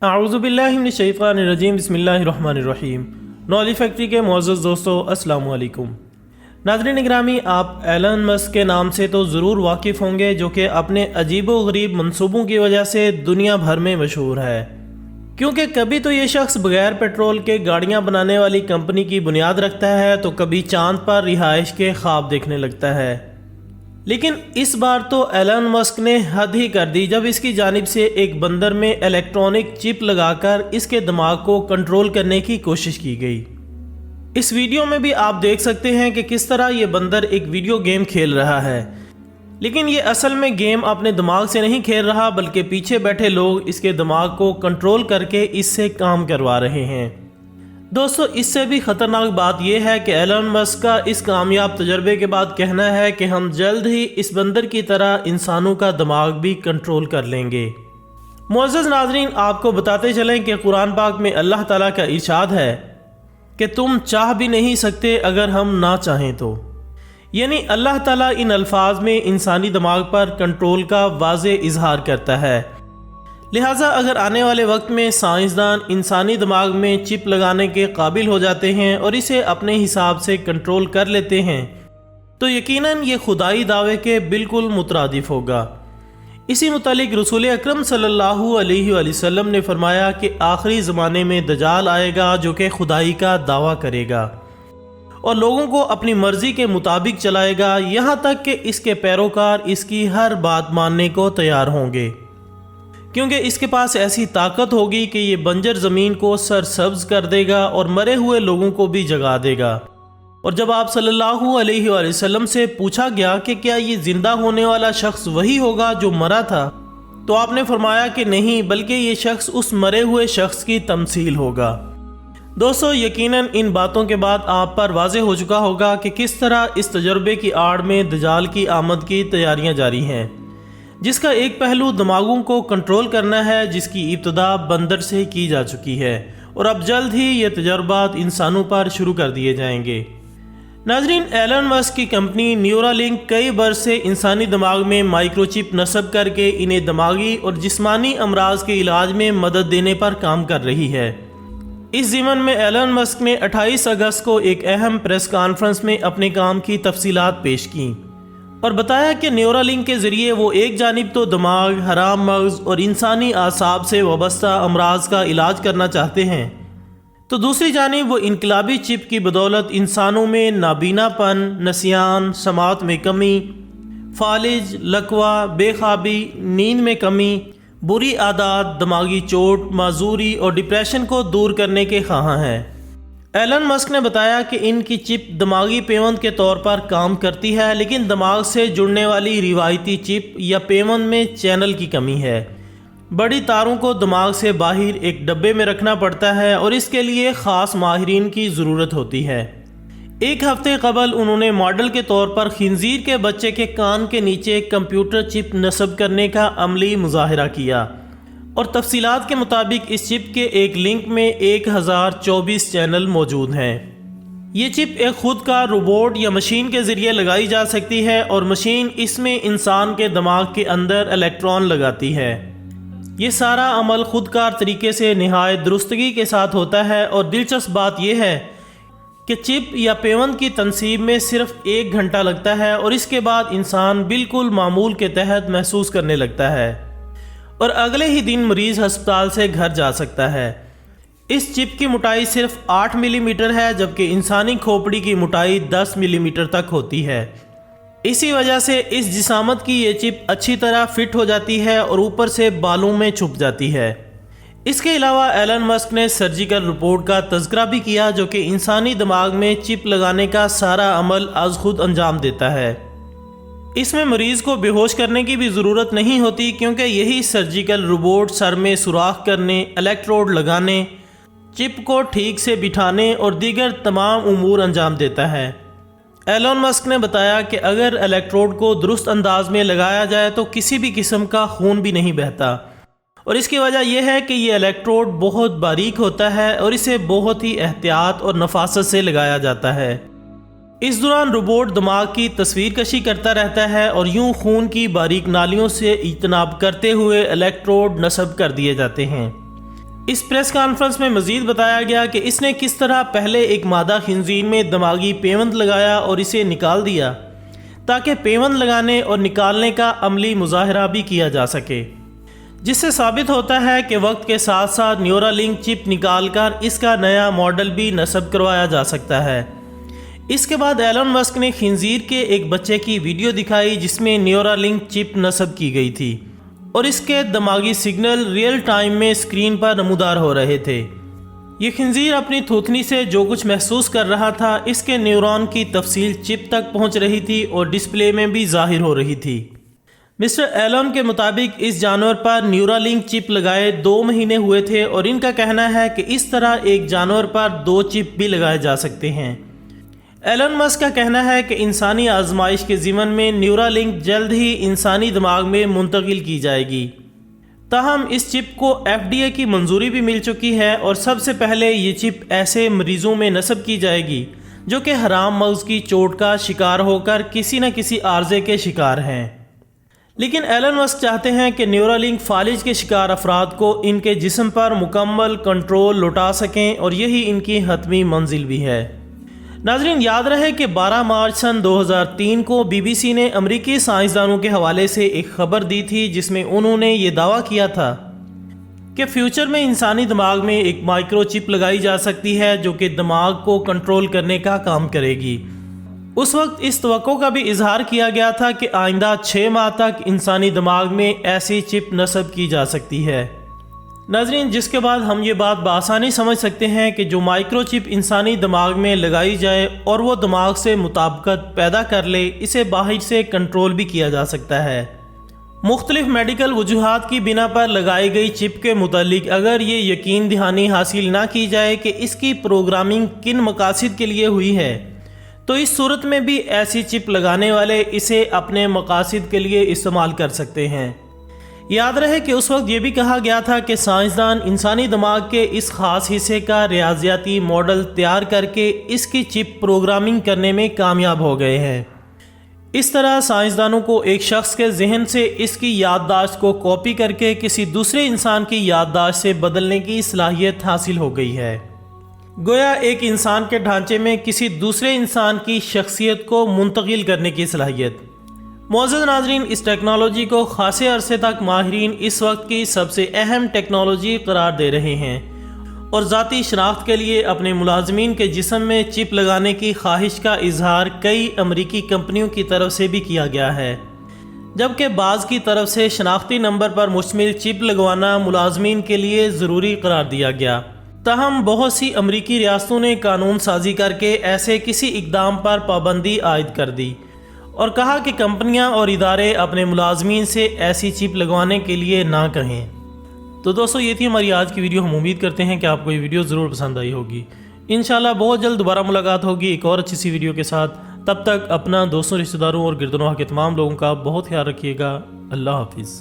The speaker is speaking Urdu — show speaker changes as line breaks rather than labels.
اعوذ باللہ من الشیطان الرجیم، بسم اللہ الرحمن الرحیم۔ نالج فیکٹری کے معزز دوستو، السلام علیکم۔ ناظرین گرامی، آپ ایلن مسک کے نام سے تو ضرور واقف ہوں گے، جو کہ اپنے عجیب و غریب منصوبوں کی وجہ سے دنیا بھر میں مشہور ہے، کیونکہ کبھی تو یہ شخص بغیر پیٹرول کے گاڑیاں بنانے والی کمپنی کی بنیاد رکھتا ہے، تو کبھی چاند پر رہائش کے خواب دیکھنے لگتا ہے۔ لیکن اس بار تو ایلن مسک نے حد ہی کر دی جب اس کی جانب سے ایک بندر میں الیکٹرانک چپ لگا کر اس کے دماغ کو کنٹرول کرنے کی کوشش کی گئی۔ اس ویڈیو میں بھی آپ دیکھ سکتے ہیں کہ کس طرح یہ بندر ایک ویڈیو گیم کھیل رہا ہے، لیکن یہ اصل میں گیم اپنے دماغ سے نہیں کھیل رہا، بلکہ پیچھے بیٹھے لوگ اس کے دماغ کو کنٹرول کر کے اس سے کام کروا رہے ہیں۔ دوستو، اس سے بھی خطرناک بات یہ ہے کہ ایلن مسک کا اس کامیاب تجربے کے بعد کہنا ہے کہ ہم جلد ہی اس بندر کی طرح انسانوں کا دماغ بھی کنٹرول کر لیں گے۔ معزز ناظرین، آپ کو بتاتے چلیں کہ قرآن پاک میں اللہ تعالیٰ کا ارشاد ہے کہ تم چاہ بھی نہیں سکتے اگر ہم نہ چاہیں تو، یعنی اللہ تعالیٰ ان الفاظ میں انسانی دماغ پر کنٹرول کا واضح اظہار کرتا ہے۔ لہٰذا اگر آنے والے وقت میں سائنسدان انسانی دماغ میں چپ لگانے کے قابل ہو جاتے ہیں اور اسے اپنے حساب سے کنٹرول کر لیتے ہیں، تو یقیناً یہ خدائی دعوے کے بالکل مترادف ہوگا۔ اسی متعلق رسول اکرم صلی اللہ علیہ وآلہ وسلم نے فرمایا کہ آخری زمانے میں دجال آئے گا جو کہ خدائی کا دعویٰ کرے گا اور لوگوں کو اپنی مرضی کے مطابق چلائے گا، یہاں تک کہ اس کے پیروکار اس کی ہر بات ماننے کو تیار ہوں گے، کیونکہ اس کے پاس ایسی طاقت ہوگی کہ یہ بنجر زمین کو سرسبز کر دے گا اور مرے ہوئے لوگوں کو بھی جگا دے گا۔ اور جب آپ صلی اللہ علیہ وآلہ وسلم سے پوچھا گیا کہ کیا یہ زندہ ہونے والا شخص وہی ہوگا جو مرا تھا، تو آپ نے فرمایا کہ نہیں، بلکہ یہ شخص اس مرے ہوئے شخص کی تمثیل ہوگا۔ دوستو، یقیناً ان باتوں کے بعد آپ پر واضح ہو چکا ہوگا کہ کس طرح اس تجربے کی آڑ میں دجال کی آمد کی تیاریاں جاری ہیں، جس کا ایک پہلو دماغوں کو کنٹرول کرنا ہے، جس کی ابتدا بندر سے کی جا چکی ہے، اور اب جلد ہی یہ تجربات انسانوں پر شروع کر دیے جائیں گے۔ ناظرین، ایلن مسک کی کمپنی نیورالنک کئی برس سے انسانی دماغ میں مائکرو چپ نصب کر کے انہیں دماغی اور جسمانی امراض کے علاج میں مدد دینے پر کام کر رہی ہے۔ اس ضمن میں ایلن مسک نے 28 اگست کو ایک اہم پریس کانفرنس میں اپنے کام کی تفصیلات پیش کیں اور بتایا کہ نیورالنک کے ذریعے وہ ایک جانب تو دماغ، حرام مغز اور انسانی اعصاب سے وابستہ امراض کا علاج کرنا چاہتے ہیں، تو دوسری جانب وہ انقلابی چپ کی بدولت انسانوں میں نابینا پن، نسیان، سماعت میں کمی، فالج، لکوہ، بے خوابی، نیند میں کمی، بری عادات، دماغی چوٹ، معذوری اور ڈپریشن کو دور کرنے کے خواہاں ہیں۔ ایلن مسک نے بتایا کہ ان کی چپ دماغی پیوند کے طور پر کام کرتی ہے، لیکن دماغ سے جڑنے والی روایتی چپ یا پیوند میں چینل کی کمی ہے۔ بڑی تاروں کو دماغ سے باہر ایک ڈبے میں رکھنا پڑتا ہے اور اس کے لیے خاص ماہرین کی ضرورت ہوتی ہے۔ ایک ہفتے قبل انہوں نے ماڈل کے طور پر خنزیر کے بچے کے کان کے نیچے کمپیوٹر چپ نصب کرنے کا عملی مظاہرہ کیا، اور تفصیلات کے مطابق اس چپ کے ایک لنک میں 1024 چینل موجود ہیں۔ یہ چپ ایک خود کار روبوٹ یا مشین کے ذریعے لگائی جا سکتی ہے، اور مشین اس میں انسان کے دماغ کے اندر الیکٹران لگاتی ہے۔ یہ سارا عمل خود کار طریقے سے نہایت درستگی کے ساتھ ہوتا ہے، اور دلچسپ بات یہ ہے کہ چپ یا پیوند کی تنصیب میں صرف 1 گھنٹہ لگتا ہے، اور اس کے بعد انسان بالکل معمول کے تحت محسوس کرنے لگتا ہے، اور اگلے ہی دن مریض ہسپتال سے گھر جا سکتا ہے۔ اس چپ کی موٹائی صرف 8 ملی میٹر ہے، جبکہ انسانی کھوپڑی کی موٹائی 10 ملی میٹر تک ہوتی ہے۔ اسی وجہ سے اس جسامت کی یہ چپ اچھی طرح فٹ ہو جاتی ہے اور اوپر سے بالوں میں چھپ جاتی ہے۔ اس کے علاوہ ایلن مسک نے سرجیکل رپورٹ کا تذکرہ بھی کیا، جو کہ انسانی دماغ میں چپ لگانے کا سارا عمل از خود انجام دیتا ہے۔ اس میں مریض کو بے ہوش کرنے کی بھی ضرورت نہیں ہوتی، کیونکہ یہی سرجیکل روبوٹ سر میں سوراخ کرنے، الیکٹروڈ لگانے، چپ کو ٹھیک سے بٹھانے اور دیگر تمام امور انجام دیتا ہے۔ ایلن مسک نے بتایا کہ اگر الیکٹروڈ کو درست انداز میں لگایا جائے تو کسی بھی قسم کا خون بھی نہیں بہتا، اور اس کی وجہ یہ ہے کہ یہ الیکٹروڈ بہت باریک ہوتا ہے اور اسے بہت ہی احتیاط اور نفاست سے لگایا جاتا ہے۔ اس دوران روبوٹ دماغ کی تصویر کشی کرتا رہتا ہے اور یوں خون کی باریک نالیوں سے اجتناب کرتے ہوئے الیکٹروڈ نصب کر دیے جاتے ہیں۔ اس پریس کانفرنس میں مزید بتایا گیا کہ اس نے کس طرح پہلے ایک مادہ خنزیر میں دماغی پیوند لگایا اور اسے نکال دیا تاکہ پیوند لگانے اور نکالنے کا عملی مظاہرہ بھی کیا جا سکے، جس سے ثابت ہوتا ہے کہ وقت کے ساتھ ساتھ نیورالنک چپ نکال کر اس کا نیا ماڈل بھی نصب کروایا جا سکتا ہے۔ اس کے بعد ایلن مسک نے خنزیر کے ایک بچے کی ویڈیو دکھائی جس میں نیورالنک چپ نصب کی گئی تھی اور اس کے دماغی سگنل ریئل ٹائم میں اسکرین پر نمودار ہو رہے تھے۔ یہ خنزیر اپنی تھوتنی سے جو کچھ محسوس کر رہا تھا اس کے نیورون کی تفصیل چپ تک پہنچ رہی تھی اور ڈسپلے میں بھی ظاہر ہو رہی تھی۔ مسٹر ایلن کے مطابق اس جانور پر نیورالنک چپ لگائے 2 مہینے ہوئے تھے اور ان کا کہنا ہے کہ اس طرح ایک جانور پر 2 چپ بھی لگائے جا سکتے ہیں۔ ایلن مسک کا کہنا ہے کہ انسانی آزمائش کے ضمن میں نیورالنک جلد ہی انسانی دماغ میں منتقل کی جائے گی، تاہم اس چپ کو FDA کی منظوری بھی مل چکی ہے اور سب سے پہلے یہ چپ ایسے مریضوں میں نصب کی جائے گی جو کہ حرام مغز کی چوٹ کا شکار ہو کر کسی نہ کسی عارضے کے شکار ہیں۔ لیکن ایلن مسک چاہتے ہیں کہ نیورالنک فالج کے شکار افراد کو ان کے جسم پر مکمل کنٹرول لوٹا سکیں اور یہی ان کی حتمی منزل بھی ہے۔ ناظرین، یاد رہے کہ 12 مارچ سن 2003 کو BBC نے امریکی سائنسدانوں کے حوالے سے ایک خبر دی تھی جس میں انہوں نے یہ دعویٰ کیا تھا کہ فیوچر میں انسانی دماغ میں ایک مائکرو چپ لگائی جا سکتی ہے جو کہ دماغ کو کنٹرول کرنے کا کام کرے گی۔ اس وقت اس توقع کا بھی اظہار کیا گیا تھا کہ آئندہ 6 ماہ تک انسانی دماغ میں ایسی چپ نصب کی جا سکتی ہے۔ ناظرین، جس کے بعد ہم یہ بات بآسانی سمجھ سکتے ہیں کہ جو مائکرو چپ انسانی دماغ میں لگائی جائے اور وہ دماغ سے مطابقت پیدا کر لے، اسے باہر سے کنٹرول بھی کیا جا سکتا ہے۔ مختلف میڈیکل وجوہات کی بنا پر لگائی گئی چپ کے متعلق اگر یہ یقین دہانی حاصل نہ کی جائے کہ اس کی پروگرامنگ کن مقاصد کے لیے ہوئی ہے، تو اس صورت میں بھی ایسی چپ لگانے والے اسے اپنے مقاصد کے لیے استعمال کر سکتے ہیں۔ یاد رہے کہ اس وقت یہ بھی کہا گیا تھا کہ سائنسدان انسانی دماغ کے اس خاص حصے کا ریاضیاتی ماڈل تیار کر کے اس کی چپ پروگرامنگ کرنے میں کامیاب ہو گئے ہیں۔ اس طرح سائنسدانوں کو ایک شخص کے ذہن سے اس کی یادداشت کو کاپی کر کے کسی دوسرے انسان کی یادداشت سے بدلنے کی صلاحیت حاصل ہو گئی ہے۔ گویا ایک انسان کے ڈھانچے میں کسی دوسرے انسان کی شخصیت کو منتقل کرنے کی صلاحیت۔ معزز ناظرین، اس ٹیکنالوجی کو خاصے عرصے تک ماہرین اس وقت کی سب سے اہم ٹیکنالوجی قرار دے رہے ہیں اور ذاتی شناخت کے لیے اپنے ملازمین کے جسم میں چپ لگانے کی خواہش کا اظہار کئی امریکی کمپنیوں کی طرف سے بھی کیا گیا ہے، جبکہ بعض کی طرف سے شناختی نمبر پر مشتمل چپ لگوانا ملازمین کے لیے ضروری قرار دیا گیا۔ تاہم بہت سی امریکی ریاستوں نے قانون سازی کر کے ایسے کسی اقدام پر پابندی عائد کر دی اور کہا کہ کمپنیاں اور ادارے اپنے ملازمین سے ایسی چپ لگوانے کے لیے نہ کہیں۔ تو دوستو، یہ تھی ہماری آج کی ویڈیو۔ ہم امید کرتے ہیں کہ آپ کو یہ ویڈیو ضرور پسند آئی ہوگی۔ انشاءاللہ بہت جلد دوبارہ ملاقات ہوگی ایک اور اچھی سی ویڈیو کے ساتھ۔ تب تک اپنا، دوستوں، رشتہ داروں اور گرد و نواح کے تمام لوگوں کا بہت خیال رکھیے گا۔ اللہ حافظ۔